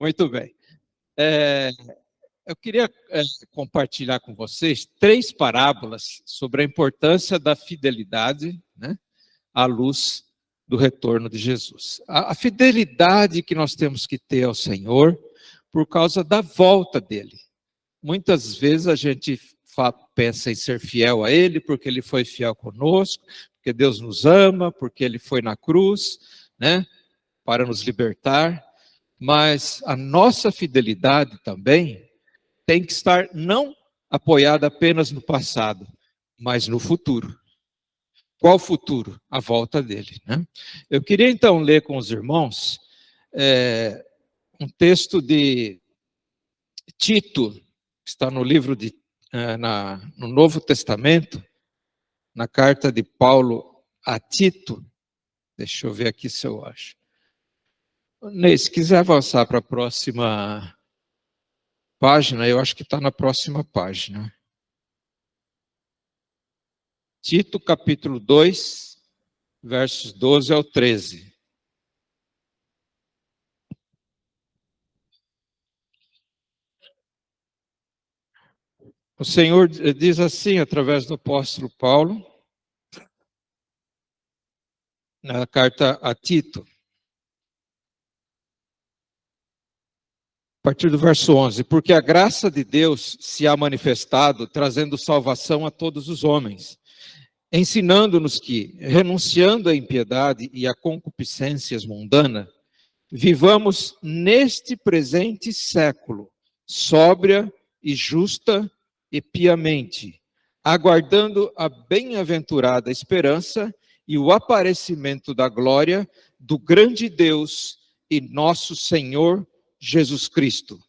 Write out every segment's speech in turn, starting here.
Muito bem. Eu queria compartilhar com vocês 3 parábolas sobre a importância da fidelidade, né, à luz do retorno de Jesus. A fidelidade que nós temos que ter ao Senhor por causa da volta dele. Muitas vezes a gente pensa em ser fiel a Ele, porque Ele foi fiel conosco, porque Deus nos ama, porque Ele foi na cruz, né, para nos libertar. Mas a nossa fidelidade também tem que estar não apoiada apenas no passado, mas no futuro. Qual futuro? A volta dele, né? Eu queria então ler com os irmãos um texto de Tito, que está no livro no Novo Testamento, na carta de Paulo a Tito. Deixa eu ver aqui se eu acho. Ney, se quiser avançar para a próxima página, eu acho que está na próxima página. Tito, capítulo 2, versos 12 ao 13. O Senhor diz assim, através do apóstolo Paulo, na carta a Tito, a partir do verso 11: porque a graça de Deus se há manifestado, trazendo salvação a todos os homens, ensinando-nos que, renunciando à impiedade e a concupiscências mundanas, vivamos neste presente século, sóbria e justa e piamente, aguardando a bem-aventurada esperança e o aparecimento da glória do grande Deus e nosso Senhor Jesus Cristo,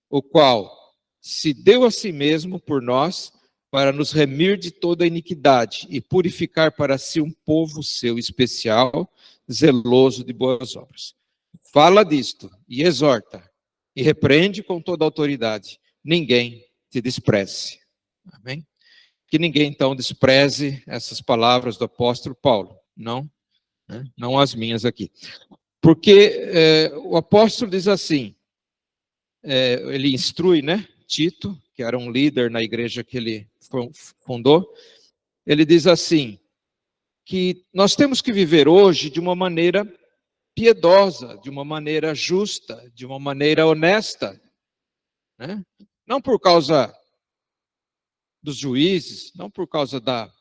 o qual se deu a si mesmo por nós para nos remir de toda iniquidade e purificar para si um povo seu especial, zeloso de boas obras. Fala disto e exorta e repreende com toda autoridade. Ninguém te despreze. Amém? Que ninguém então despreze essas palavras do apóstolo Paulo. Não, né? Não as minhas aqui. Porque o apóstolo diz assim, ele instrui, né, Tito, que era um líder na igreja que ele fundou, ele diz assim, que nós temos que viver hoje de uma maneira piedosa, de uma maneira justa, de uma maneira honesta, né? Não por causa dos juízes, não por causa da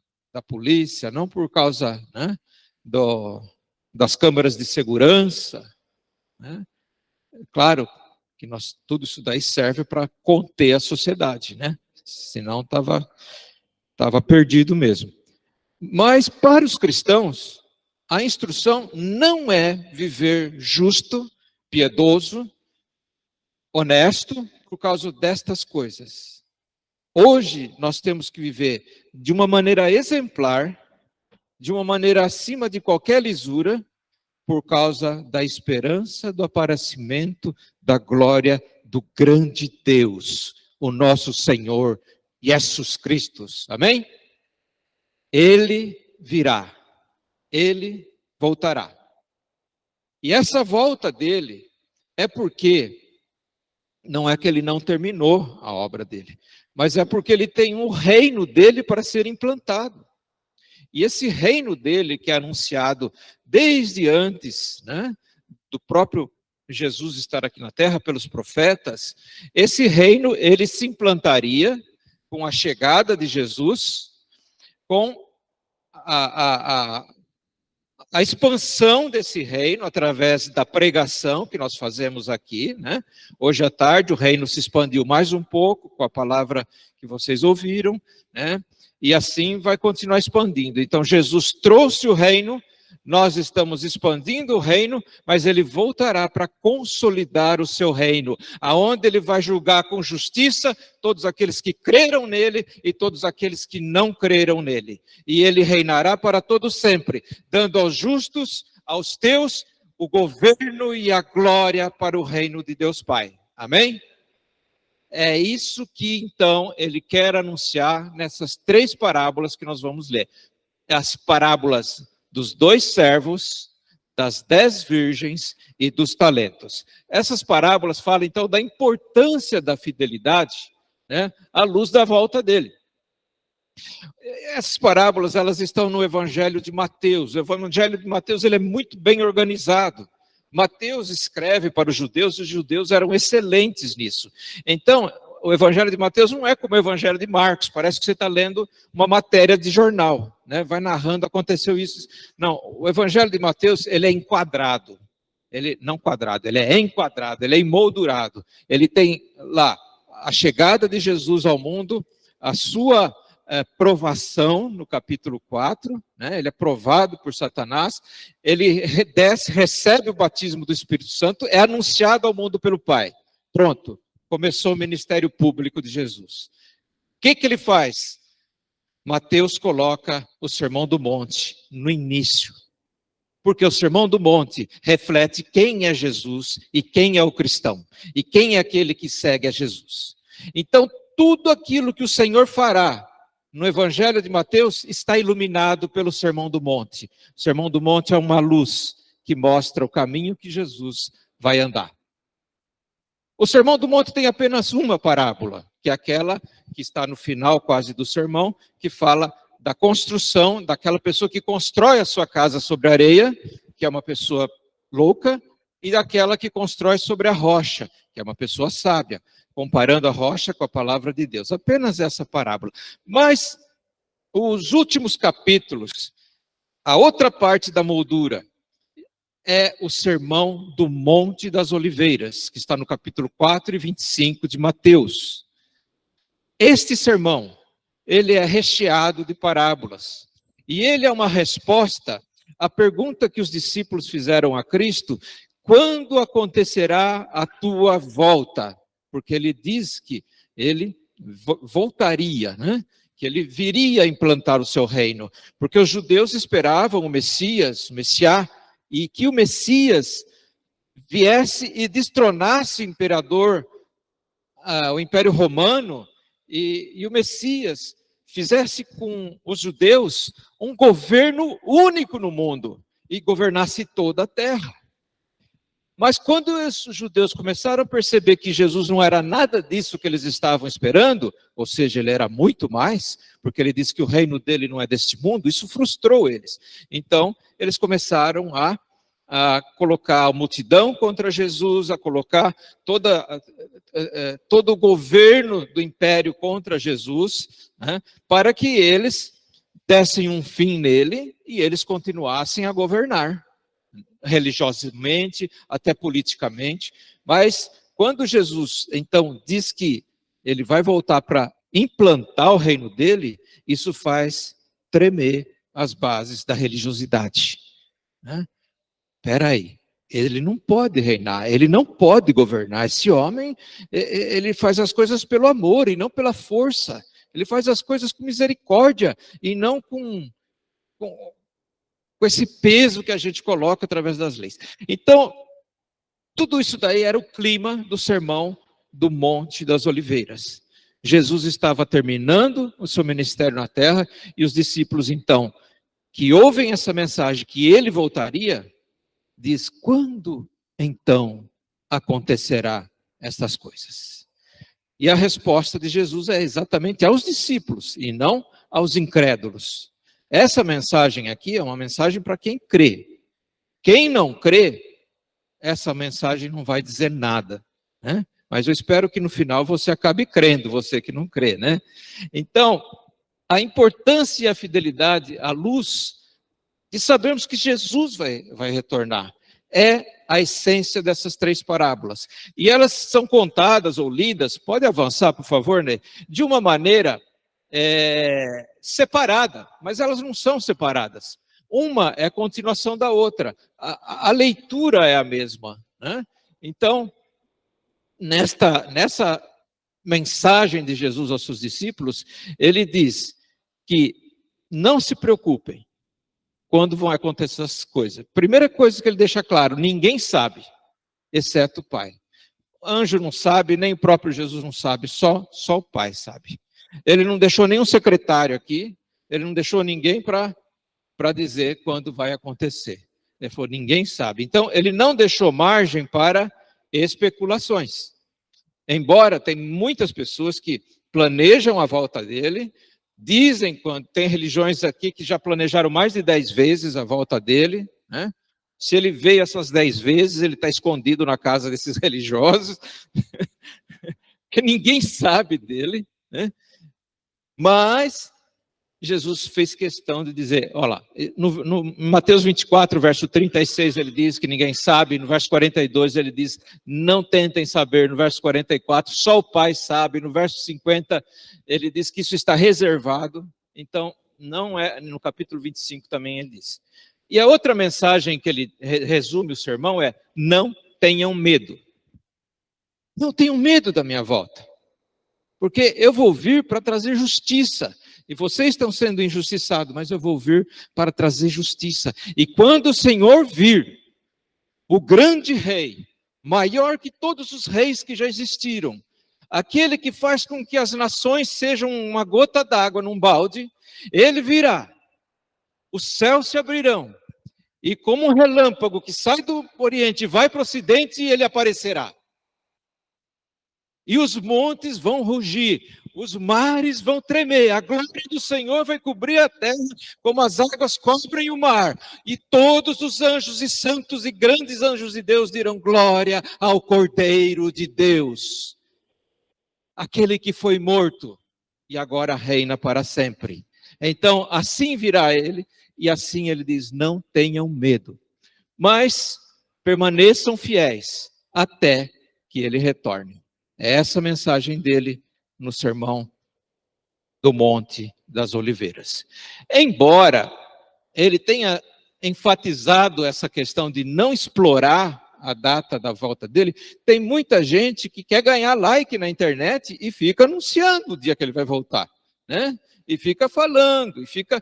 polícia, não por causa, né, das câmaras de segurança, né? Claro que tudo isso daí serve para conter a sociedade, né? Senão estava perdido mesmo. Mas para os cristãos, a instrução não é viver justo, piedoso, honesto, por causa destas coisas. Hoje nós temos que viver de uma maneira exemplar, de uma maneira acima de qualquer lisura, por causa da esperança do aparecimento da glória do grande Deus, o nosso Senhor Jesus Cristo. Amém? Ele virá, ele voltará. E essa volta dele é porque, não é que ele não terminou a obra dele, mas é porque ele tem um reino dele para ser implantado. E esse reino dele, que é anunciado desde antes, né, do próprio Jesus estar aqui na terra, pelos profetas, esse reino, ele se implantaria com a chegada de Jesus, com a expansão desse reino através da pregação que nós fazemos aqui, né? Hoje à tarde o reino se expandiu mais um pouco com a palavra que vocês ouviram, né? E assim vai continuar expandindo. Então Jesus trouxe o reino, nós estamos expandindo o reino, mas ele voltará para consolidar o seu reino, aonde ele vai julgar com justiça todos aqueles que creram nele e todos aqueles que não creram nele. E ele reinará para todo sempre, dando aos justos, aos teus, o governo e a glória para o reino de Deus Pai. Amém? É isso que, então, ele quer anunciar nessas 3 parábolas que nós vamos ler. As parábolas dos 2 servos, das 10 virgens e dos talentos. Essas parábolas falam, então, da importância da fidelidade, né, à luz da volta dele. Essas parábolas, elas estão no Evangelho de Mateus. O Evangelho de Mateus, ele é muito bem organizado. Mateus escreve para os judeus eram excelentes nisso. Então, o Evangelho de Mateus não é como o Evangelho de Marcos, parece que você está lendo uma matéria de jornal, né? Vai narrando, aconteceu isso. Não, o Evangelho de Mateus, ele é enquadrado. Ele não quadrado, ele é enquadrado, ele é emoldurado. Ele tem lá a chegada de Jesus ao mundo, a sua provação no capítulo 4, né? Ele é provado por Satanás, ele desce, recebe o batismo do Espírito Santo, é anunciado ao mundo pelo Pai. Pronto, começou o ministério público de Jesus. O que ele faz? Mateus coloca o Sermão do Monte no início, porque o Sermão do Monte reflete quem é Jesus e quem é o cristão, e quem é aquele que segue a Jesus. Então, tudo aquilo que o Senhor fará no Evangelho de Mateus está iluminado pelo Sermão do Monte. O Sermão do Monte é uma luz que mostra o caminho que Jesus vai andar. O Sermão do Monte tem apenas uma parábola, que é aquela que está no final quase do sermão, que fala da construção, daquela pessoa que constrói a sua casa sobre a areia, que é uma pessoa louca, e daquela que constrói sobre a rocha, que é uma pessoa sábia, comparando a rocha com a palavra de Deus. Apenas essa parábola. Mas os últimos capítulos, a outra parte da moldura, é o Sermão do Monte das Oliveiras, que está no capítulo 4 e 25 de Mateus. Este sermão, ele é recheado de parábolas. E ele é uma resposta à pergunta que os discípulos fizeram a Cristo: quando acontecerá a tua volta? Porque ele diz que ele voltaria, né? Que ele viria a implantar o seu reino. Porque os judeus esperavam o Messias, o Messiá, e que o Messias viesse e destronasse o imperador, o Império Romano, e o Messias fizesse com os judeus um governo único no mundo e governasse toda a terra. Mas quando os judeus começaram a perceber que Jesus não era nada disso que eles estavam esperando, ou seja, ele era muito mais, porque ele disse que o reino dele não é deste mundo, isso frustrou eles. Então, eles começaram a colocar a multidão contra Jesus, a colocar todo o governo do império contra Jesus, né, para que eles dessem um fim nele e eles continuassem a governar, religiosamente, até politicamente. Mas quando Jesus, então, diz que ele vai voltar para implantar o reino dele, isso faz tremer as bases da religiosidade, né? Espera aí, ele não pode reinar, ele não pode governar. Esse homem, ele faz as coisas pelo amor e não pela força. Ele faz as coisas com misericórdia e não com esse peso que a gente coloca através das leis. Então, tudo isso daí era o clima do Sermão do Monte das Oliveiras. Jesus estava terminando o seu ministério na terra e os discípulos, então, que ouvem essa mensagem que ele voltaria, diz: quando então acontecerá estas coisas? E a resposta de Jesus é exatamente aos discípulos e não aos incrédulos. Essa mensagem aqui é uma mensagem para quem crê. Quem não crê, essa mensagem não vai dizer nada, né? Mas eu espero que no final você acabe crendo, você que não crê, né? Então, a importância e a fidelidade à luz de sabermos que Jesus vai retornar é a essência dessas 3 parábolas. E elas são contadas ou lidas, pode avançar, por favor, né? De uma maneira separada, mas elas não são separadas. Uma é a continuação da outra. A leitura é a mesma, né? Então, nessa mensagem de Jesus aos seus discípulos, ele diz que não se preocupem quando vão acontecer essas coisas. Primeira coisa que ele deixa claro: ninguém sabe, exceto o Pai. O anjo não sabe, nem o próprio Jesus não sabe, só o Pai sabe. Ele não deixou nenhum secretário aqui, ele não deixou ninguém para dizer quando vai acontecer. Ele falou, ninguém sabe. Então, ele não deixou margem para especulações. Embora tem muitas pessoas que planejam a volta dele, dizem, quando tem religiões aqui que já planejaram mais de 10 vezes a volta dele, né? Se ele veio essas 10 vezes, ele está escondido na casa desses religiosos, que ninguém sabe dele, né? Mas Jesus fez questão de dizer, olha lá, no Mateus 24, verso 36, ele diz que ninguém sabe, no verso 42 ele diz, não tentem saber, no verso 44, só o Pai sabe, no verso 50 ele diz que isso está reservado, então não é, no capítulo 25 também ele diz. E a outra mensagem que ele resume o sermão é, não tenham medo. Não tenham medo da minha volta, porque eu vou vir para trazer justiça. E vocês estão sendo injustiçados, mas eu vou vir para trazer justiça. E quando o Senhor vir, o grande rei, maior que todos os reis que já existiram, aquele que faz com que as nações sejam uma gota d'água num balde, ele virá, os céus se abrirão, e como um relâmpago que sai do Oriente e vai para o Ocidente, ele aparecerá. E os montes vão rugir, os mares vão tremer, a glória do Senhor vai cobrir a terra, como as águas cobrem o mar. E todos os anjos e santos e grandes anjos de Deus dirão glória ao Cordeiro de Deus, aquele que foi morto e agora reina para sempre. Então, assim virá ele, e assim ele diz, não tenham medo, mas permaneçam fiéis até que ele retorne. É essa a mensagem dele no Sermão do Monte das Oliveiras. Embora ele tenha enfatizado essa questão de não explorar a data da volta dele, tem muita gente que quer ganhar like na internet e fica anunciando o dia que ele vai voltar, né? E fica falando, e fica,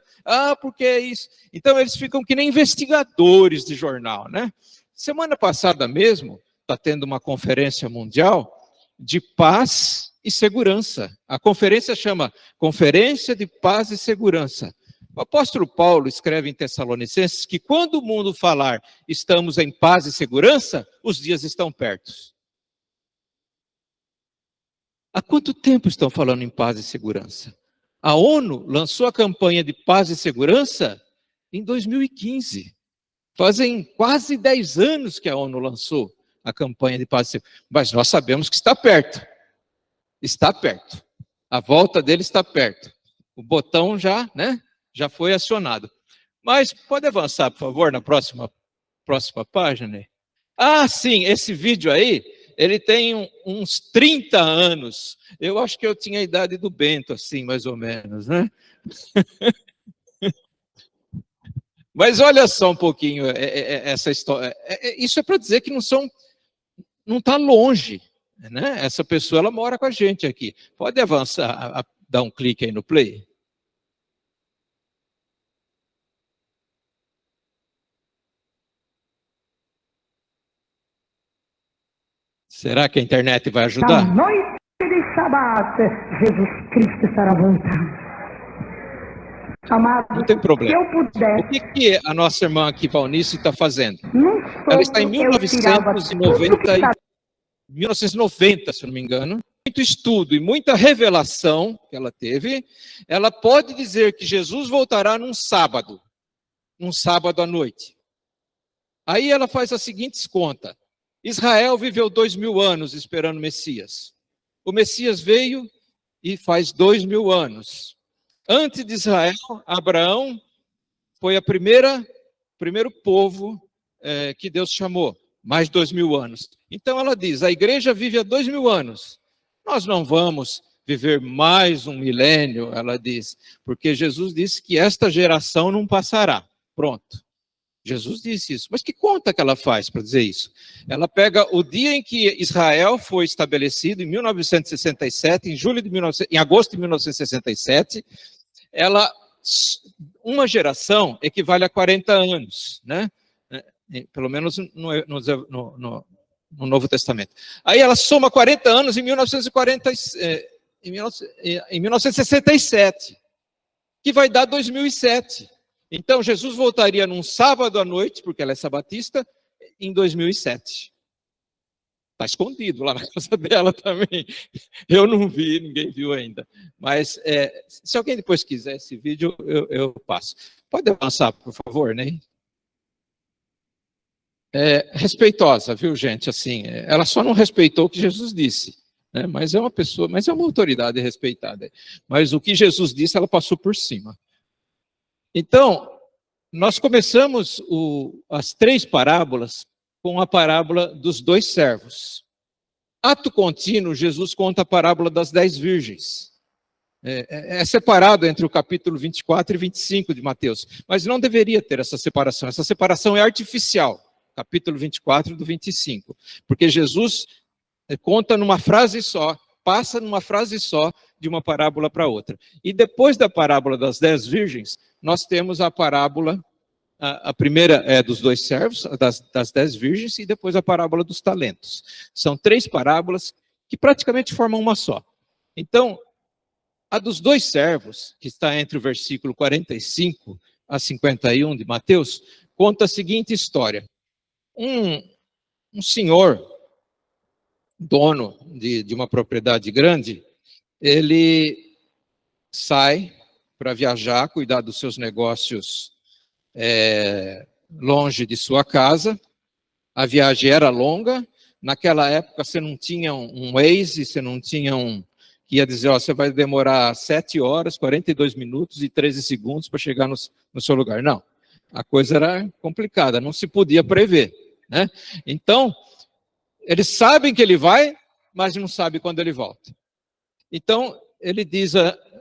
porque é isso. Então eles ficam que nem investigadores de jornal, né? Semana passada mesmo, está tendo uma conferência mundial de paz e segurança. A conferência chama Conferência de Paz e Segurança. O apóstolo Paulo escreve em Tessalonicenses que quando o mundo falar estamos em paz e segurança, os dias estão perto. Há quanto tempo estão falando em paz e segurança? A ONU lançou a campanha de paz e segurança em 2015. Fazem quase 10 anos que a ONU lançou a campanha de paz e segurança. Mas nós sabemos que está perto. Está perto. A volta dele está perto. O botão já, né, já foi acionado. Mas pode avançar, por favor, na próxima página. Sim, esse vídeo aí, ele tem uns 30 anos. Eu acho que eu tinha a idade do Bento, assim, mais ou menos, né? Mas olha só um pouquinho essa história. Isso é para dizer que não está longe, né? Essa pessoa, ela mora com a gente aqui. Pode avançar, dar um clique aí no play. Será que a internet vai ajudar? Na noite de Shabat, Jesus Cristo estará voltando. Amado, não tem problema. Se eu puder, o que a nossa irmã aqui, Valnice, está fazendo? Ela está em 1990, se eu não me engano. Muito estudo e muita revelação que ela teve. Ela pode dizer que Jesus voltará num sábado à noite. Aí ela faz as seguintes contas. Israel viveu 2000 anos esperando o Messias. O Messias veio e faz 2000 anos. Antes de Israel, Abraão foi primeiro povo que Deus chamou, mais 2000 anos. Então ela diz, a igreja vive há 2000 anos. Nós não vamos viver mais um milênio, ela diz, porque Jesus disse que esta geração não passará. Pronto. Jesus disse isso. Mas que conta que ela faz para dizer isso? Ela pega o dia em que Israel foi estabelecido, em 1967, em agosto de 1967, uma geração equivale a 40 anos, né? Pelo menos no Novo Testamento. Aí ela soma 40 anos em 1967, que vai dar 2007. Então, Jesus voltaria num sábado à noite, porque ela é sabatista, em 2007. Está escondido lá na casa dela também. Eu não vi, ninguém viu ainda. Mas se alguém depois quiser esse vídeo, eu passo. Pode avançar, por favor, né? Respeitosa, viu, gente? Assim, ela só não respeitou o que Jesus disse, né? Mas é uma pessoa, mas é uma autoridade respeitada. Mas o que Jesus disse, ela passou por cima. Então, nós começamos as 3 parábolas com a parábola dos 2 servos. Ato contínuo, Jesus conta a parábola das 10 virgens. É separado entre o capítulo 24 e 25 de Mateus, mas não deveria ter essa separação. Essa separação é artificial, capítulo 24 do 25, porque Jesus conta numa frase só, passa numa frase só de uma parábola para outra. E depois da parábola das 10 virgens, nós temos a parábola, a primeira é dos 2 servos, das 10 virgens, e depois a parábola dos talentos. São 3 parábolas que praticamente formam uma só. Então, a dos 2 servos, que está entre o versículo 45 a 51 de Mateus, conta a seguinte história. Um senhor, dono de uma propriedade grande, ele sai para viajar, cuidar dos seus negócios longe de sua casa. A viagem era longa. Naquela época você não tinha um Waze, você não tinha que ia dizer, você vai demorar 7 horas, 42 minutos e 13 segundos para chegar no seu lugar. Não, a coisa era complicada, não se podia prever, né? Então, eles sabem que ele vai, mas não sabem quando ele volta. Então, ele diz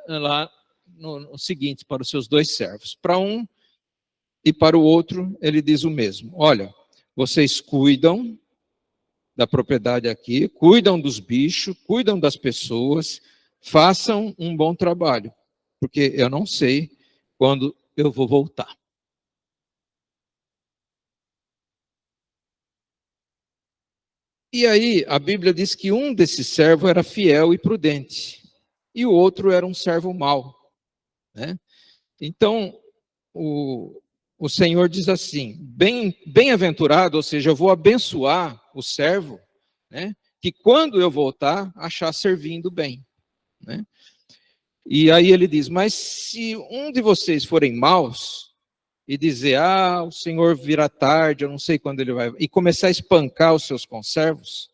lá no seguinte para os seus 2 servos. Para um e para o outro, ele diz o mesmo. Olha, vocês cuidam da propriedade aqui, cuidam dos bichos, cuidam das pessoas, façam um bom trabalho, porque eu não sei quando eu vou voltar. E aí, a Bíblia diz que um desses servos era fiel e prudente, e o outro era um servo mau, né? Então, o Senhor diz assim, bem-aventurado, ou seja, eu vou abençoar o servo, né, que quando eu voltar, achar servindo bem, né? E aí ele diz, mas se um de vocês forem maus, e dizer, o Senhor virá tarde, eu não sei quando ele vai, e começar a espancar os seus conservos,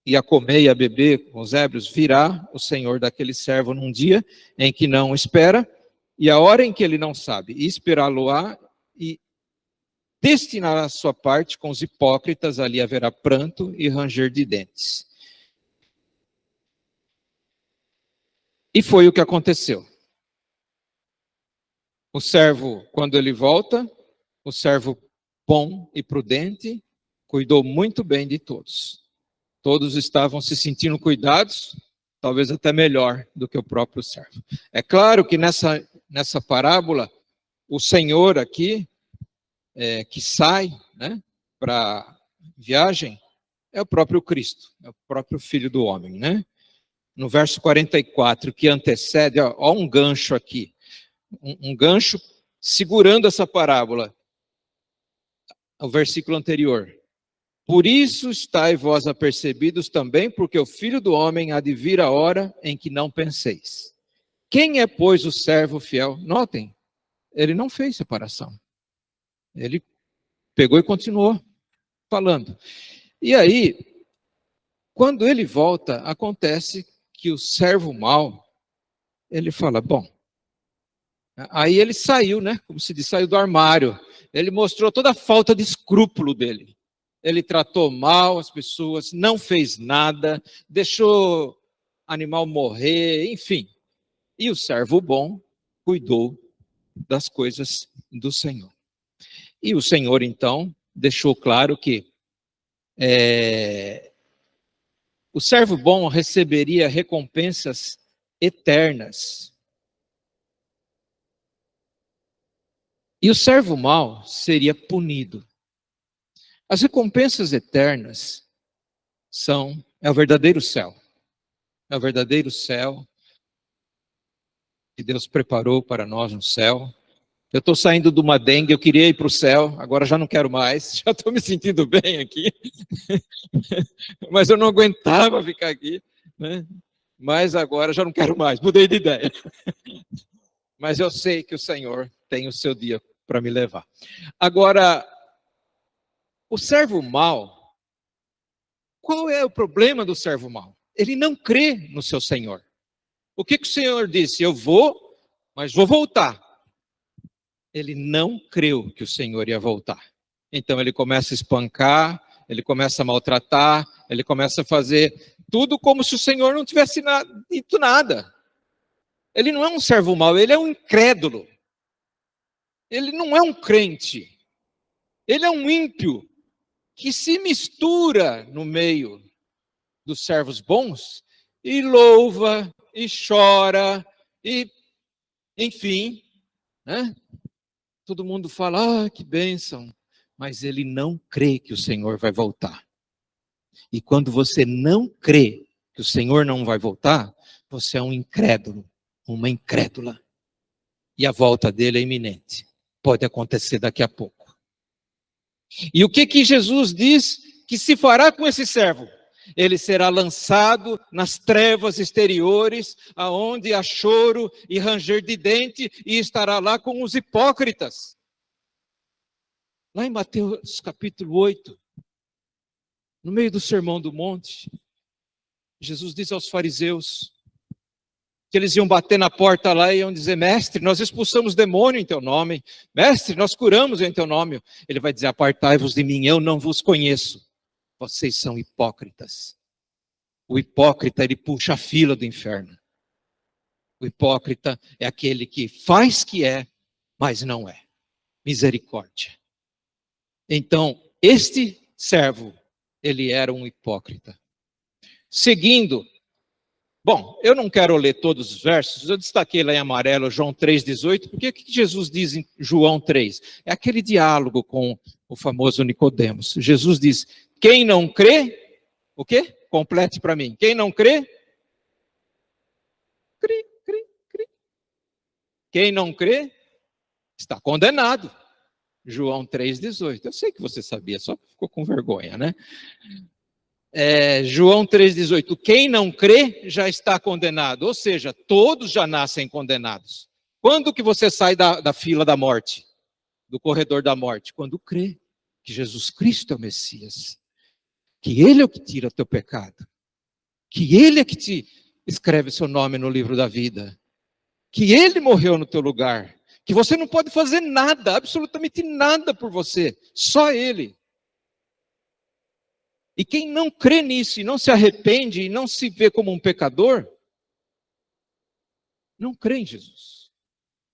e a comer e a beber com os ébrios, virá o Senhor daquele servo num dia em que não espera, e a hora em que ele não sabe, e esperá-lo-á, e destinará a sua parte com os hipócritas, ali haverá pranto e ranger de dentes. E foi o que aconteceu. O servo, quando ele volta, o servo bom e prudente, cuidou muito bem de todos. Todos estavam se sentindo cuidados, talvez até melhor do que o próprio servo. É claro que nessa parábola, o Senhor aqui, que sai, né, para viagem, é o próprio Cristo, é o próprio Filho do Homem, né? No verso 44, que antecede, ó um gancho aqui, um gancho segurando essa parábola, o versículo anterior. Por isso estáis vós apercebidos também, porque o Filho do Homem há de vir a hora em que não penseis. Quem é, pois, o servo fiel? Notem, ele não fez separação. Ele pegou e continuou falando. E aí, quando ele volta, acontece que o servo mau, ele fala, bom, aí ele saiu, né? Como se diz, saiu do armário. Ele mostrou toda a falta de escrúpulo dele. Ele tratou mal as pessoas, não fez nada, deixou animal morrer, enfim. E o servo bom cuidou das coisas do Senhor. E o Senhor, então, deixou claro que o servo bom receberia recompensas eternas. E o servo mau seria punido. As recompensas eternas é o verdadeiro céu. É o verdadeiro céu que Deus preparou para nós no céu. Eu estou saindo de uma dengue, eu queria ir para o céu, agora já não quero mais, já estou me sentindo bem aqui. Mas eu não aguentava ficar aqui, né? Mas agora já não quero mais, mudei de ideia. Mas eu sei que o Senhor tem o seu dia para me levar. Agora, o servo mau, qual é o problema do servo mau? Ele não crê no seu Senhor. O que o Senhor disse? Eu vou, mas vou voltar. Ele não creu que o Senhor ia voltar. Então ele começa a espancar, ele começa a maltratar, ele começa a fazer tudo como se o Senhor não tivesse dito nada. Ele não é um servo mau, ele é um incrédulo. Ele não é um crente. Ele é um ímpio que se mistura no meio dos servos bons e louva, e chora, e enfim, né? Todo mundo fala, que bênção, mas ele não crê que o Senhor vai voltar. E quando você não crê que o Senhor não vai voltar, você é um incrédulo, uma incrédula. E a volta dele é iminente. Pode acontecer daqui a pouco. E o que Jesus diz que se fará com esse servo? Ele será lançado nas trevas exteriores, aonde há choro e ranger de dente, e estará lá com os hipócritas. Lá em Mateus capítulo 8, no meio do Sermão do Monte, Jesus diz aos fariseus que eles iam bater na porta lá e iam dizer, mestre, nós expulsamos demônio em teu nome, mestre, nós curamos em teu nome. Ele vai dizer, apartai-vos de mim, eu não vos conheço, vocês são hipócritas. O hipócrita, ele puxa a fila do inferno. O hipócrita é aquele que faz que é, mas não é. Misericórdia. Então, este servo, ele era um hipócrita. Seguindo, bom, eu não quero ler todos os versos, eu destaquei lá em amarelo João 3,18, porque o que Jesus diz em João 3? É aquele diálogo com o famoso Nicodemos. Jesus diz, quem não crê, o quê? Complete para mim. Quem não crê? Crê. Quem não crê, está condenado. João 3,18. Eu sei que você sabia, só ficou com vergonha, né? João 3,18. Quem não crê já está condenado. Ou seja, todos já nascem condenados. Quando que você sai da fila da morte? Do corredor da morte? Quando crê que Jesus Cristo é o Messias. Que Ele é o que tira o teu pecado. Que Ele é que te escreve seu nome no livro da vida. Que Ele morreu no teu lugar. Que você não pode fazer nada, absolutamente nada por você. Só Ele. E quem não crê nisso e não se arrepende e não se vê como um pecador, não crê em Jesus.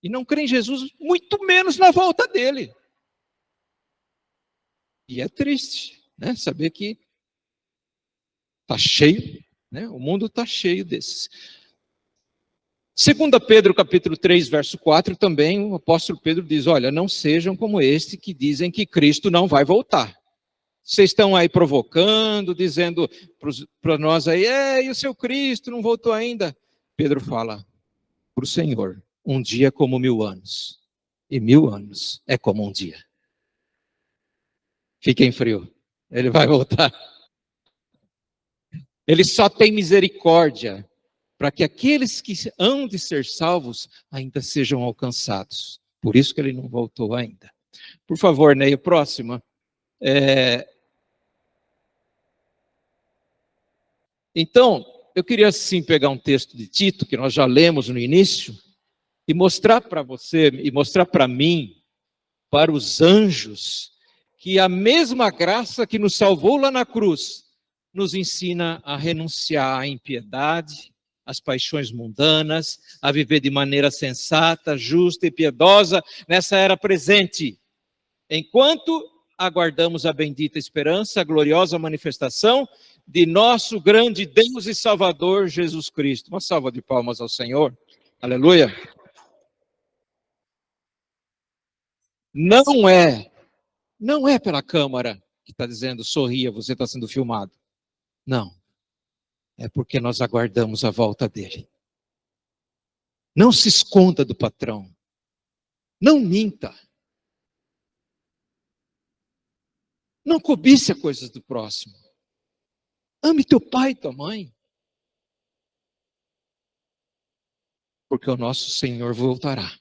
E não crê em Jesus, muito menos na volta dele. E é triste, né? Saber que está cheio, né? O mundo está cheio desses. 2 Pedro capítulo 3, verso 4, também o apóstolo Pedro diz, olha, não sejam como este que dizem que Cristo não vai voltar. Vocês estão aí provocando, dizendo para nós aí, e o seu Cristo não voltou ainda? Pedro fala, para o Senhor, um dia é como 1000 anos, e 1000 anos é como um dia. Fiquem frio, ele vai voltar. Ele só tem misericórdia para que aqueles que hão de ser salvos ainda sejam alcançados. Por isso que ele não voltou ainda. Por favor, Ney, a próxima. Então, eu queria sim pegar um texto de Tito, que nós já lemos no início, e mostrar para você, e mostrar para mim, para os anjos, que a mesma graça que nos salvou lá na cruz, nos ensina a renunciar à impiedade, às paixões mundanas, a viver de maneira sensata, justa e piedosa nessa era presente, enquanto aguardamos a bendita esperança, a gloriosa manifestação de nosso grande Deus e Salvador Jesus Cristo. Uma salva de palmas ao Senhor. Aleluia. Não é pela câmera que está dizendo, sorria, você está sendo filmado. Não. É porque nós aguardamos a volta dele. Não se esconda do patrão. Não minta. Não cobice as coisas do próximo. Ame teu pai e tua mãe. Porque o nosso Senhor voltará.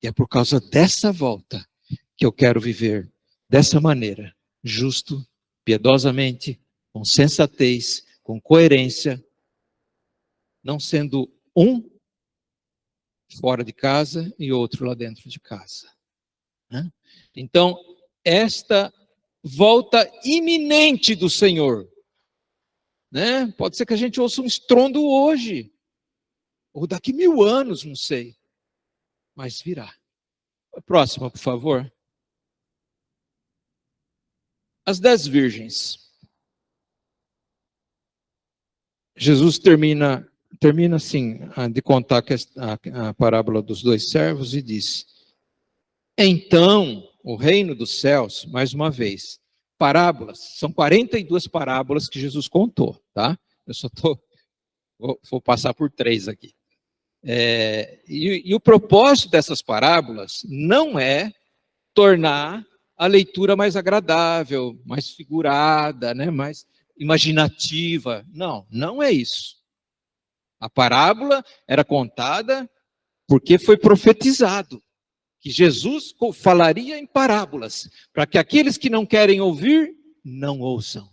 E é por causa dessa volta que eu quero viver dessa maneira, justo, piedosamente, com sensatez, com coerência, não sendo um fora de casa e outro lá dentro de casa. Né? Então, esta volta iminente do Senhor, né? Pode ser que a gente ouça um estrondo hoje, ou daqui 1000 anos, não sei, mas virá. A próxima, por favor. As 10 virgens. Jesus termina assim, de contar a parábola dos 2 servos e diz: então, o reino dos céus, mais uma vez, parábolas, são 42 parábolas que Jesus contou, tá? Eu só vou passar por 3 aqui. E o propósito dessas parábolas não é tornar a leitura mais agradável, mais figurada, né, mais imaginativa. Não, não é isso. A parábola era contada porque foi profetizado que Jesus falaria em parábolas, para que aqueles que não querem ouvir, não ouçam.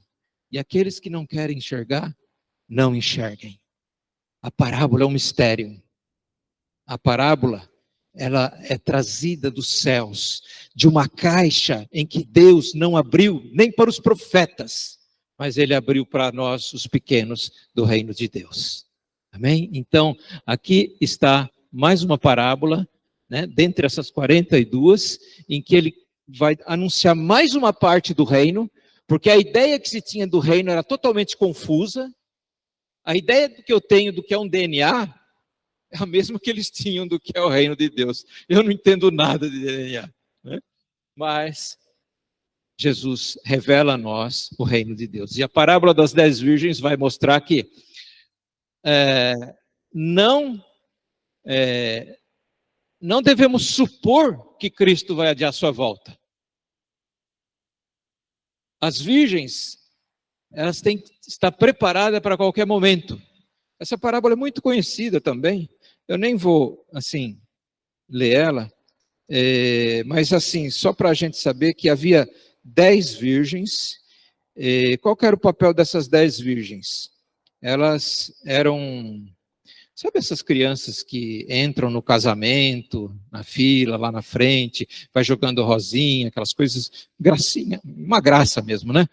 E aqueles que não querem enxergar, não enxerguem. A parábola é um mistério. A parábola, ela é trazida dos céus, de uma caixa em que Deus não abriu nem para os profetas, mas Ele abriu para nós, os pequenos, do reino de Deus. Amém? Então, aqui está mais uma parábola, né, dentre essas 42, em que ele vai anunciar mais uma parte do reino, porque a ideia que se tinha do reino era totalmente confusa. A ideia que eu tenho do que é um DNA é a mesma que eles tinham do que é o reino de Deus. Eu não entendo nada de DNA, né? Mas Jesus revela a nós o reino de Deus. E a parábola das 10 virgens vai mostrar que não devemos supor que Cristo vai adiar sua volta. As virgens, elas têm que estar preparadas para qualquer momento. Essa parábola é muito conhecida também. Eu nem vou, assim, ler ela, mas, assim, só para a gente saber que havia 10 virgens. Qual que era o papel dessas 10 virgens? Elas eram... Sabe essas crianças que entram no casamento, na fila, lá na frente, vai jogando rosinha, aquelas coisas, gracinha, uma graça mesmo, né?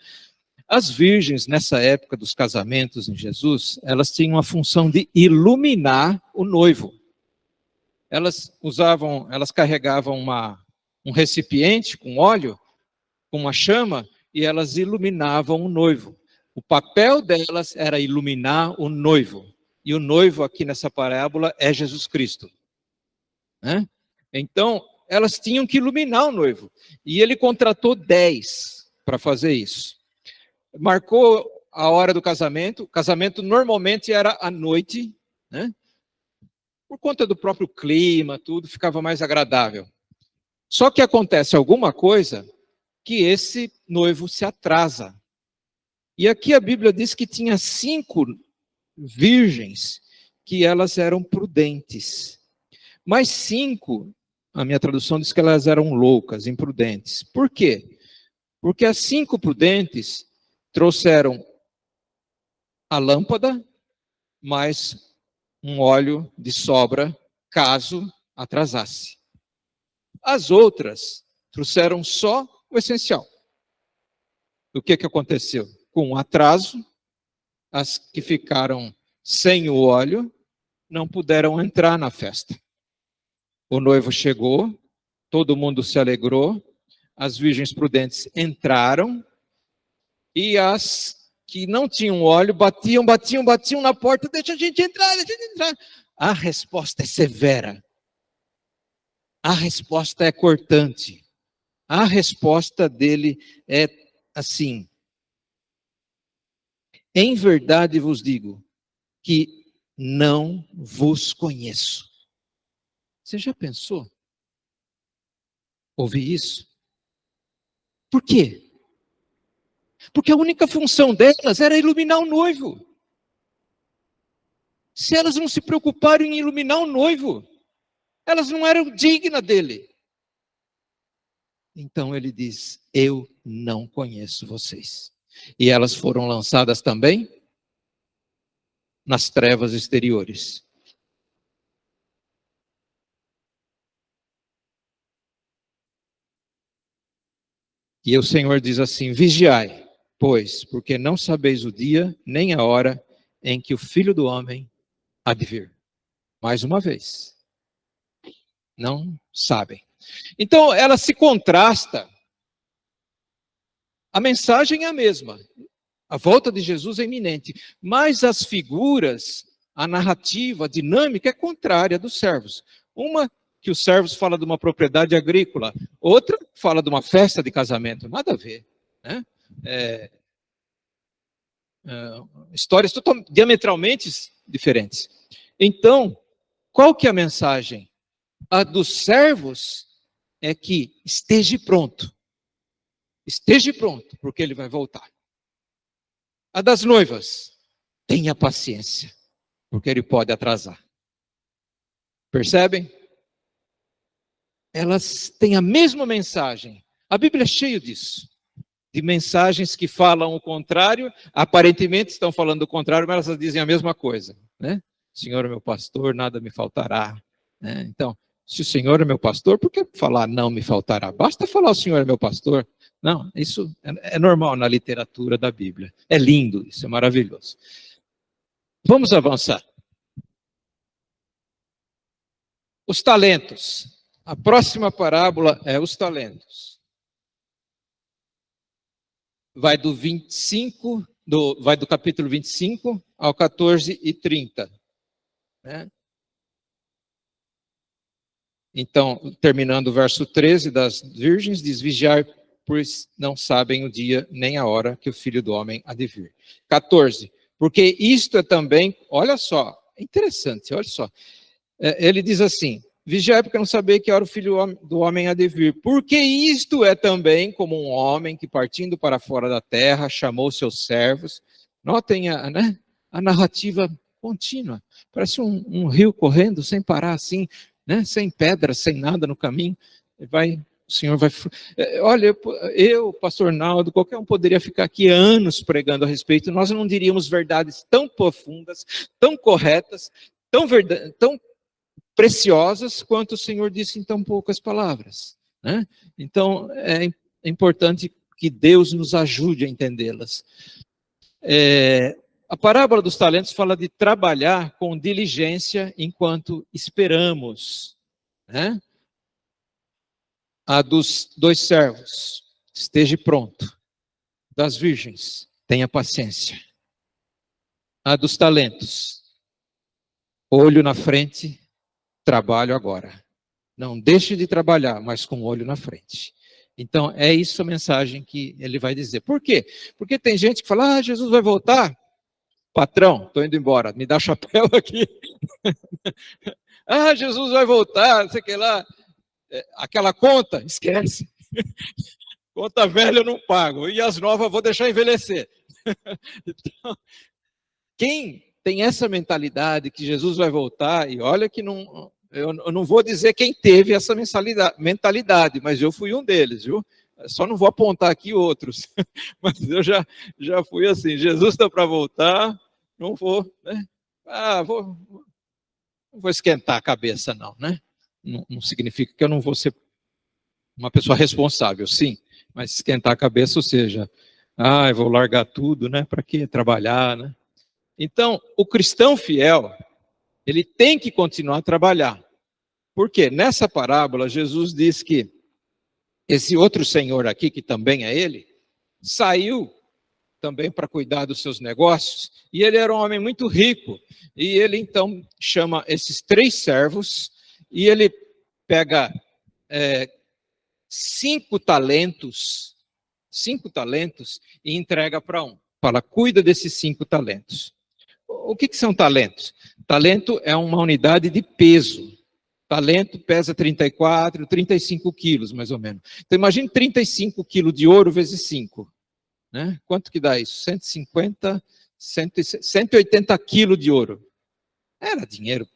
As virgens, nessa época dos casamentos em Jesus, elas tinham a função de iluminar o noivo. Elas carregavam um recipiente com óleo, com uma chama, e elas iluminavam o noivo. O papel delas era iluminar o noivo. E o noivo aqui nessa parábola é Jesus Cristo. Né? Então, elas tinham que iluminar o noivo. E ele contratou 10 para fazer isso. Marcou a hora do casamento. O casamento normalmente era à noite, né? Por conta do próprio clima, tudo ficava mais agradável. Só que acontece alguma coisa que esse noivo se atrasa. E aqui a Bíblia diz que tinha 5 virgens, que elas eram prudentes. Mas 5, a minha tradução diz que elas eram loucas, imprudentes. Por quê? Porque as 5 prudentes trouxeram a lâmpada, mais um óleo de sobra, caso atrasasse. As outras trouxeram só o essencial. O que aconteceu? Com o atraso, as que ficaram sem o óleo não puderam entrar na festa. O noivo chegou, todo mundo se alegrou, as virgens prudentes entraram, e as que não tinham óleo batiam na porta, deixa a gente entrar. A resposta é severa. A resposta é cortante. A resposta dele é assim: em verdade vos digo que não vos conheço. Você já pensou? ouvir isso. Por quê? Porque a única função delas era iluminar o noivo. Se elas não se preocuparem em iluminar o noivo, elas não eram dignas dele. Então ele diz: eu não conheço vocês. E elas foram lançadas também nas trevas exteriores. E o Senhor diz assim: vigiai, pois, porque não sabeis o dia nem a hora em que o Filho do Homem há de vir. Mais uma vez, não sabem. Então ela se contrasta. A mensagem é a mesma. A volta de Jesus é iminente, mas as figuras, a narrativa, a dinâmica é contrária dos servos. Uma que os servos falam de uma propriedade agrícola, outra fala de uma festa de casamento, nada a ver, né? Histórias diametralmente diferentes. Então, qual que é a mensagem? A dos servos é que esteja pronto, porque ele vai voltar. A das noivas, tenha paciência, porque ele pode atrasar. Percebem? Elas têm a mesma mensagem. A Bíblia é cheia disso. De mensagens que falam o contrário, aparentemente estão falando o contrário, mas elas dizem a mesma coisa, né? O Senhor é meu pastor, nada me faltará, né? Então, se o Senhor é meu pastor, por que falar não me faltará? Basta falar o Senhor é meu pastor. Não, isso é normal na literatura da Bíblia. É lindo, isso é maravilhoso. Vamos avançar. Os talentos. A próxima parábola é os talentos. Vai do 25, vai do capítulo 25 ao 14 e 30. Né? Então, terminando o verso 13 das virgens, diz: vigiar, pois não sabem o dia nem a hora que o Filho do Homem há de vir. 14. Porque isto é também, olha só, é interessante, olha só. Ele diz assim: vigiai, porque não sabeis que hora o Filho do Homem há de vir. Porque isto é também como um homem que, partindo para fora da terra, chamou seus servos. Notem a narrativa contínua. Parece um rio correndo sem parar assim, né? Sem pedras, sem nada no caminho. O Senhor vai... Olha, eu, pastor Naldo, qualquer um poderia ficar aqui anos pregando a respeito. Nós não diríamos verdades tão profundas, tão corretas, tão preciosas quanto o Senhor disse em tão poucas palavras, né? Então, é importante que Deus nos ajude a entendê-las. A parábola dos talentos fala de trabalhar com diligência enquanto esperamos, né? A dos 2 servos, esteja pronto. Das virgens, tenha paciência. A dos talentos, olho na frente, trabalho agora. Não deixe de trabalhar, mas com o olho na frente. Então, é isso a mensagem que ele vai dizer. Por quê? Porque tem gente que fala: Jesus vai voltar. Patrão, estou indo embora, me dá chapéu aqui. Jesus vai voltar, não sei o que lá. Aquela conta, esquece. Conta velha eu não pago, e as novas eu vou deixar envelhecer. Então, quem tem essa mentalidade que Jesus vai voltar, e olha que eu não vou dizer quem teve essa mentalidade, mas eu fui um deles, viu? Só não vou apontar aqui outros, mas eu já fui assim: Jesus está para voltar, não vou, né? Não vou esquentar a cabeça não, né? Não significa que eu não vou ser uma pessoa responsável, sim, mas esquentar a cabeça, ou seja, eu vou largar tudo, né? Para que trabalhar, né? Então, o cristão fiel, ele tem que continuar a trabalhar. Por quê? Nessa parábola, Jesus diz que esse outro senhor aqui, que também é ele, saiu também para cuidar dos seus negócios, e ele era um homem muito rico, e ele então chama esses 3 servos, e ele pega 5 talentos, e entrega para um. Fala: cuida desses 5 talentos. O que são talentos? Talento é uma unidade de peso. talento pesa 34, 35 quilos, mais ou menos. Então, imagine 35 quilos de ouro vezes 5. Né? Quanto que dá isso? 150, 180 quilos de ouro. Era dinheiro,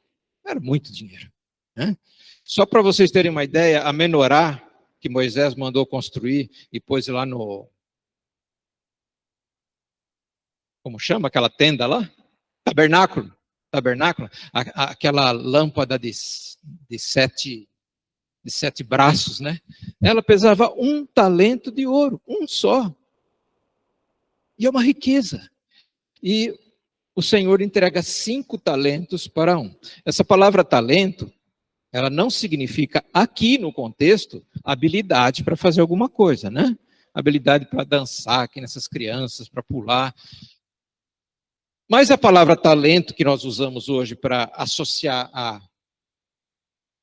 era muito dinheiro. Né? Só para vocês terem uma ideia, a menorá que Moisés mandou construir e pôs lá no... Como chama aquela tenda lá? Tabernáculo. Aquela lâmpada de 7 braços, né? Ela pesava 1 talento de ouro, um só. E é uma riqueza. E o Senhor entrega 5 talentos para um. Essa palavra talento, ela não significa, aqui no contexto, habilidade para fazer alguma coisa, né? Habilidade para dançar aqui nessas crianças, para pular. Mas a palavra talento que nós usamos hoje para associar a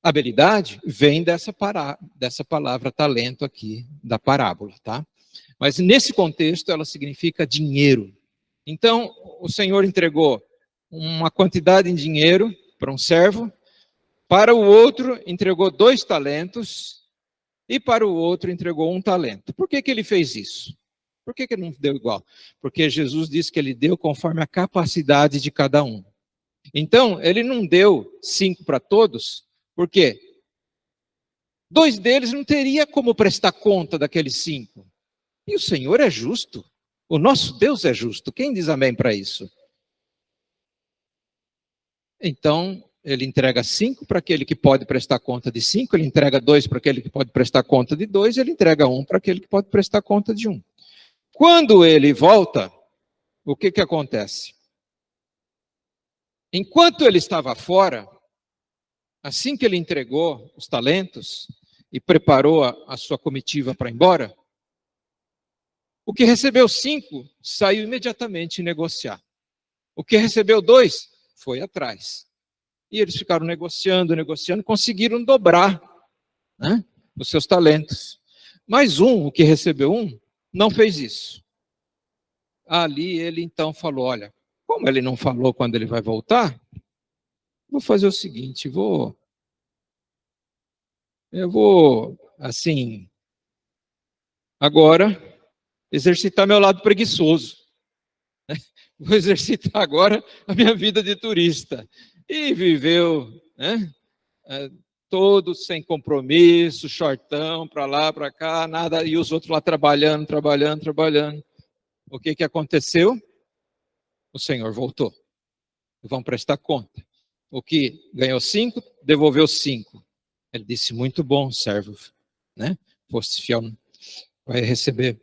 habilidade, vem dessa palavra talento aqui, da parábola, tá? Mas nesse contexto ela significa dinheiro. Então, o Senhor entregou uma quantidade em dinheiro para um servo, para o outro entregou 2 talentos, e para o outro entregou 1 talento. Por que ele fez isso? Por que ele não deu igual? Porque Jesus disse que ele deu conforme a capacidade de cada um. Então, ele não deu 5 para todos, por quê? 2 deles não teria como prestar conta daqueles 5. E o Senhor é justo. O nosso Deus é justo. Quem diz amém para isso? Então, ele entrega 5 para aquele que pode prestar conta de 5, ele entrega 2 para aquele que pode prestar conta de 2, ele entrega 1 para aquele que pode prestar conta de 1. Quando ele volta, o que acontece? Enquanto ele estava fora, assim que ele entregou os talentos e preparou a sua comitiva para ir embora, o que recebeu 5 saiu imediatamente negociar. O que recebeu 2 foi atrás. E eles ficaram negociando, conseguiram dobrar, né, os seus talentos. Mas o que recebeu 1, não fez isso. Ali ele então falou, olha, como ele não falou quando ele vai voltar, vou fazer o seguinte, eu vou, assim, agora, exercitar meu lado preguiçoso. Vou exercitar agora a minha vida de turista. E viveu, né, todo sem compromisso, shortão, para lá, para cá, nada, e os outros lá trabalhando. O que aconteceu? O Senhor voltou. Vão prestar conta. O que ganhou 5, devolveu 5. Ele disse, muito bom, servo, né? Fosse fiel, vai receber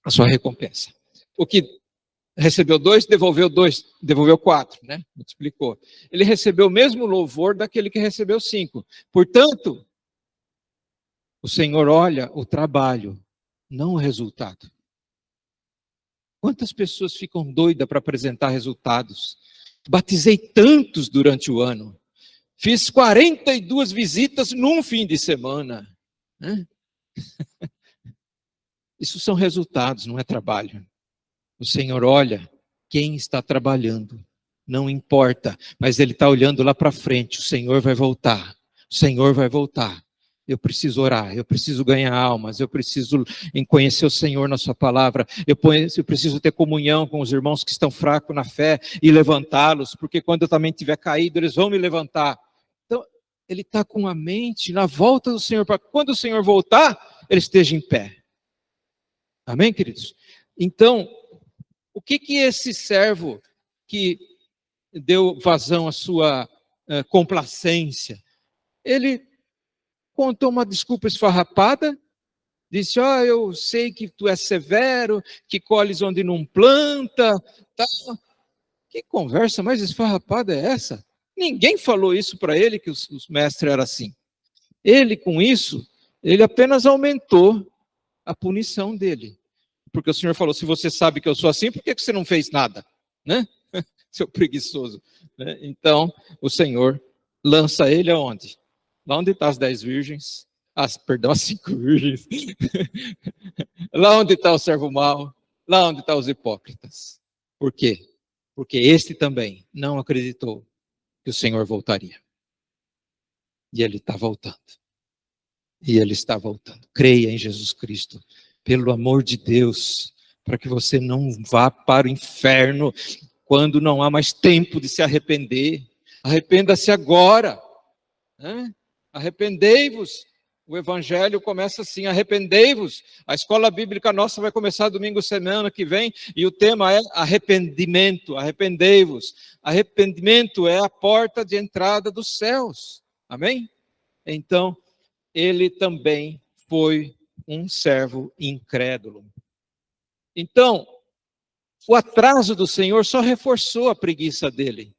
a sua recompensa. O que recebeu 2, devolveu 4, né? Multiplicou. Ele recebeu o mesmo louvor daquele que recebeu 5. Portanto, o Senhor olha o trabalho, não o resultado. Quantas pessoas ficam doidas para apresentar resultados? Batizei tantos durante o ano. Fiz 42 visitas num fim de semana. Né? Isso são resultados, não é trabalho. O Senhor olha quem está trabalhando. Não importa, mas Ele está olhando lá para frente. O Senhor vai voltar. O Senhor vai voltar. Eu preciso orar, eu preciso ganhar almas, eu preciso conhecer o Senhor na sua palavra, eu preciso ter comunhão com os irmãos que estão fracos na fé e levantá-los, porque quando eu também estiver caído, eles vão me levantar. Então, ele está com a mente na volta do Senhor, para quando o Senhor voltar, ele esteja em pé. Amém, queridos? Então, o que esse servo que deu vazão à sua complacência, ele contou uma desculpa esfarrapada, disse, eu sei que tu és severo, que colhes onde não planta, tá? Que conversa mais esfarrapada é essa? Ninguém falou isso para ele, que os mestres eram assim. Ele, com isso, ele apenas aumentou a punição dele. Porque o Senhor falou, se você sabe que eu sou assim, por que você não fez nada? Né? Seu preguiçoso. Né? Então, o Senhor lança ele aonde? Lá onde estão as 10 virgens, as 5 virgens. Lá onde está o servo mau, lá onde estão os hipócritas. Por quê? Porque este também não acreditou que o Senhor voltaria. E ele está voltando. E ele está voltando. Creia em Jesus Cristo, pelo amor de Deus, para que você não vá para o inferno quando não há mais tempo de se arrepender. Arrependa-se agora. Né? Arrependei-vos. O evangelho começa assim, arrependei-vos. A escola bíblica nossa vai começar domingo semana que vem, e o tema é arrependimento, arrependei-vos. Arrependimento é a porta de entrada dos céus. Amém? Então, ele também foi um servo incrédulo. Então, o atraso do Senhor só reforçou a preguiça dele.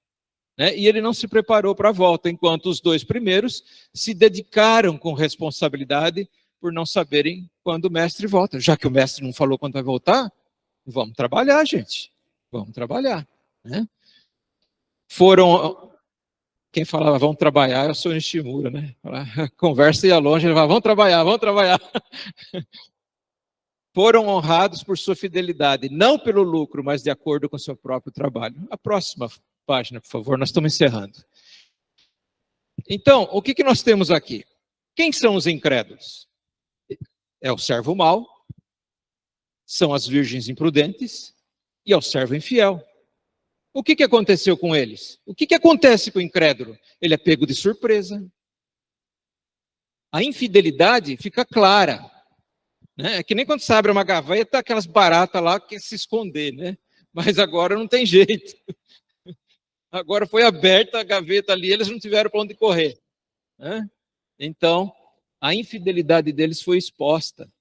Né? E ele não se preparou para a volta, enquanto os dois primeiros se dedicaram com responsabilidade por não saberem quando o mestre volta. Já que o mestre não falou quando vai voltar, vamos trabalhar, gente. Vamos trabalhar. Né? Quem falava, vamos trabalhar, eu sou o Nishimura, né? A conversa ia longe, ele falava, vamos trabalhar, vamos trabalhar. Foram honrados por sua fidelidade, não pelo lucro, mas de acordo com o seu próprio trabalho. A próxima página, por favor, nós estamos encerrando. Então, o que nós temos aqui? Quem são os incrédulos? É o servo mau, são as virgens imprudentes e é o servo infiel. O que aconteceu com eles? O que acontece com o incrédulo? Ele é pego de surpresa. A infidelidade fica clara. Né? É que nem quando você abre uma gaveta, aquelas baratas lá que se esconder, né? Mas agora não tem jeito. Agora foi aberta a gaveta ali, eles não tiveram para onde correr. Né? Então, a infidelidade deles foi exposta.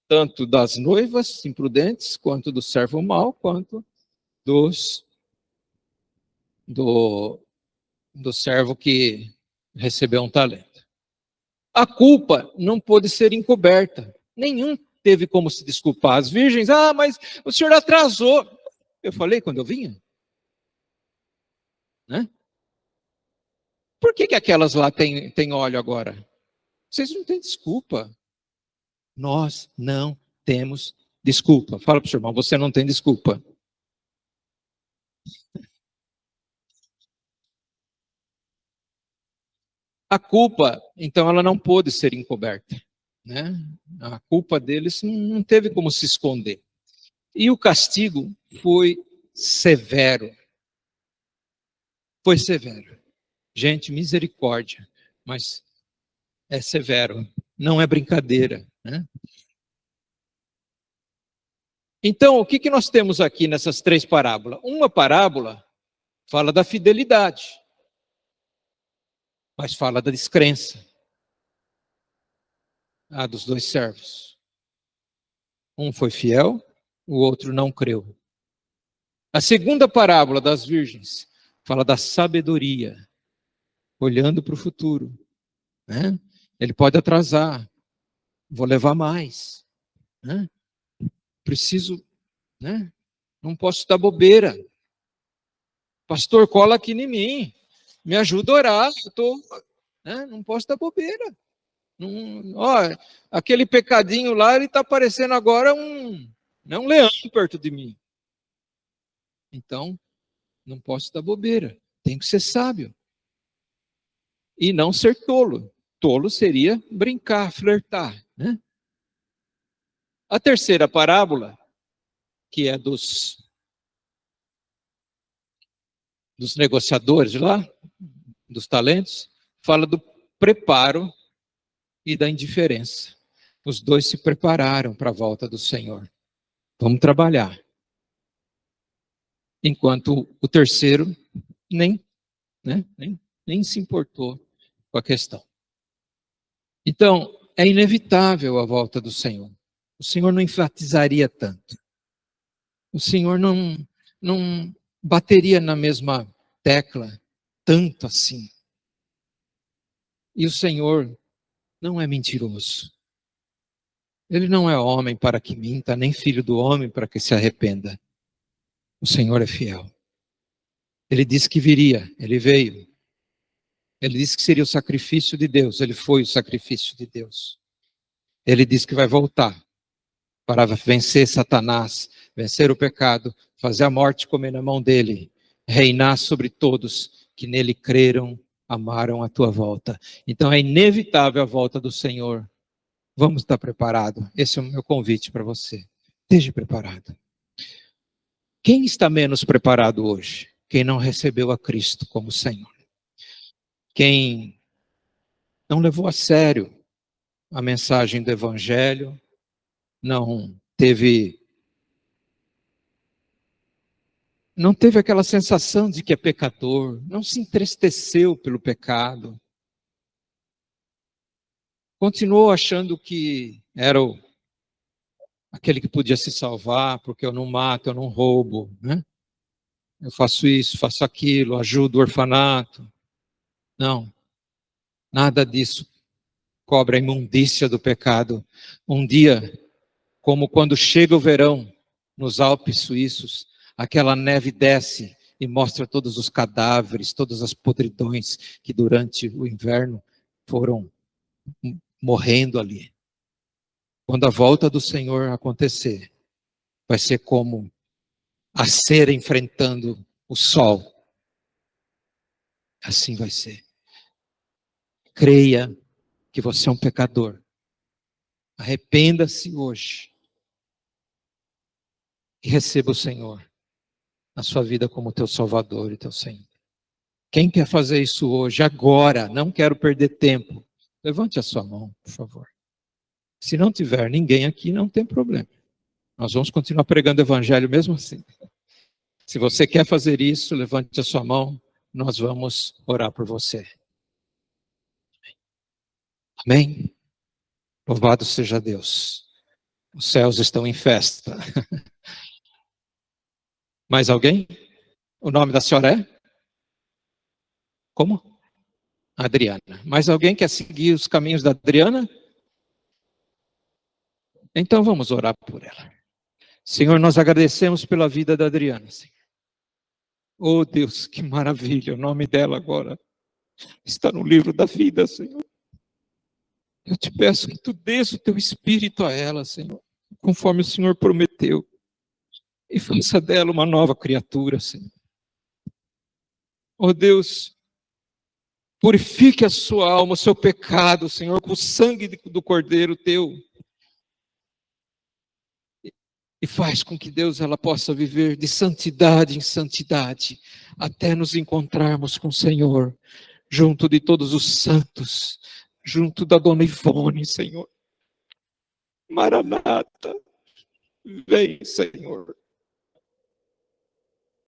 Tanto das noivas imprudentes, quanto do servo mau, quanto do servo que recebeu um talento. A culpa não pôde ser encoberta. Nenhum teve como se desculpar. As virgens, mas o senhor atrasou. Eu falei quando eu vinha. Né? Por que aquelas lá têm óleo agora? Vocês não têm desculpa. Nós não temos desculpa. Fala para o seu irmão, você não tem desculpa. A culpa, então, ela não pôde ser encoberta. Né? A culpa deles não teve como se esconder. E o castigo foi severo. Foi severo. Gente, misericórdia, mas é severo, não é brincadeira. Né? Então, o que nós temos aqui nessas três parábolas? Uma parábola fala da fidelidade, mas fala da descrença. Dos dois servos. Um foi fiel, o outro não creu. A segunda parábola das virgens fala da sabedoria, olhando para o futuro. Né? Ele pode atrasar, vou levar mais. Né? Preciso, né? Não posso dar bobeira. Pastor, cola aqui em mim, me ajuda a orar, né? Não posso dar bobeira. Aquele pecadinho lá, ele está parecendo agora um leão perto de mim. Então, não posso dar bobeira, tenho que ser sábio. E não ser tolo. Tolo seria brincar, flertar. Né? A terceira parábola, que é dos negociadores lá, dos talentos, fala do preparo e da indiferença. Os dois se prepararam para a volta do Senhor. Vamos trabalhar. Enquanto o terceiro nem se importou com a questão. Então, é inevitável a volta do Senhor. O Senhor não enfatizaria tanto. O Senhor não bateria na mesma tecla tanto assim. E o Senhor não é mentiroso. Ele não é homem para que minta, nem filho do homem para que se arrependa. O Senhor é fiel. Ele disse que viria, ele veio. Ele disse que seria o sacrifício de Deus, ele foi o sacrifício de Deus. Ele disse que vai voltar para vencer Satanás, vencer o pecado, fazer a morte comer na mão dele, reinar sobre todos que nele creram amaram a tua volta. Então é inevitável a volta do Senhor. Vamos estar preparados. Esse é o meu convite para você. Esteja preparado. Quem está menos preparado hoje? Quem não recebeu a Cristo como Senhor. Quem não levou a sério a mensagem do Evangelho, não teve aquela sensação de que é pecador, não se entristeceu pelo pecado, continuou achando que era aquele que podia se salvar, porque eu não mato, eu não roubo, né? Eu faço isso, faço aquilo, ajudo o orfanato. Não, nada disso cobre a imundícia do pecado. Um dia, como quando chega o verão, nos Alpes suíços, aquela neve desce e mostra todos os cadáveres, todas as podridões que durante o inverno foram morrendo ali. Quando a volta do Senhor acontecer, vai ser como a cera enfrentando o sol. Assim vai ser. Creia que você é um pecador. Arrependa-se hoje e receba o Senhor na sua vida como teu Salvador e teu Senhor. Quem quer fazer isso hoje, agora, não quero perder tempo, levante a sua mão, por favor. Se não tiver ninguém aqui, não tem problema. Nós vamos continuar pregando o Evangelho mesmo assim. Se você quer fazer isso, levante a sua mão, nós vamos orar por você. Amém? Louvado seja Deus. Os céus estão em festa. Mais alguém? O nome da senhora é? Como? Adriana. Mais alguém quer seguir os caminhos da Adriana? Então vamos orar por ela. Senhor, nós agradecemos pela vida da Adriana, Senhor. Oh Deus, que maravilha, o nome dela agora está no livro da vida, Senhor. Eu te peço que tu dês o teu espírito a ela, Senhor, conforme o Senhor prometeu, e faça dela uma nova criatura, Senhor. Oh Deus, purifique a sua alma, o seu pecado, Senhor, com o sangue do Cordeiro teu. E faz com que Deus ela possa viver de santidade em santidade, até nos encontrarmos com o Senhor, junto de todos os santos, junto da dona Ivone, Senhor. Maranata, vem, Senhor.